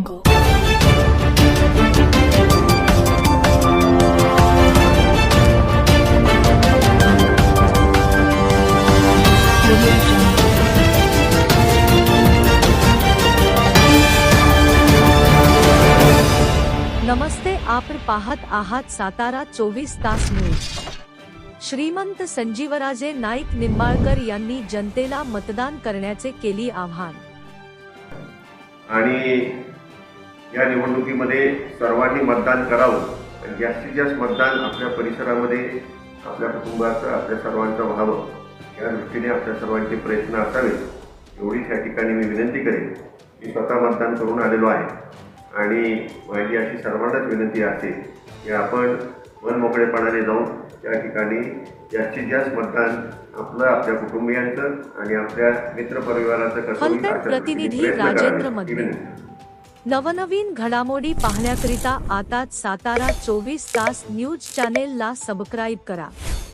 Go. नमस्ते, आपण पाहत आहात सातारा 24 तास न्यूज. श्रीमंत संजीवराजे नाईक निंबाळकर यांनी जनतेला मतदान करण्याचे केली आवाहन. आणि या निवडणुकीमध्ये सर्वांनी मतदान करावं आणि जास्तीत जास्त मतदान आपल्या परिसरामध्ये आपल्या कुटुंबाचं आपल्या सर्वांचं व्हावं या दृष्टीने आपल्या सर्वांचे प्रयत्न असावेत एवढीच या ठिकाणी मी विनंती करेन. मी स्वतः मतदान करून आलेलो आहे आणि माझी अशी सर्वांनाच विनंती असेल की आपण मनमोकळेपणाने जाऊन त्या ठिकाणी जास्तीत जास्त मतदान आपलं आपल्या कुटुंबियांचं आणि आपल्या मित्रपरिवाराचं कसं होईल फलटण अशा प्रतिनिधी दृष्टीने प्रयत्न राजेंद्र करावे. मध्ये. ही विनंती. नवनवीन घडामोडी पाहण्याकरिता आताच सातारा 24 तास न्यूज चॅनेलला सबस्क्राईब करा.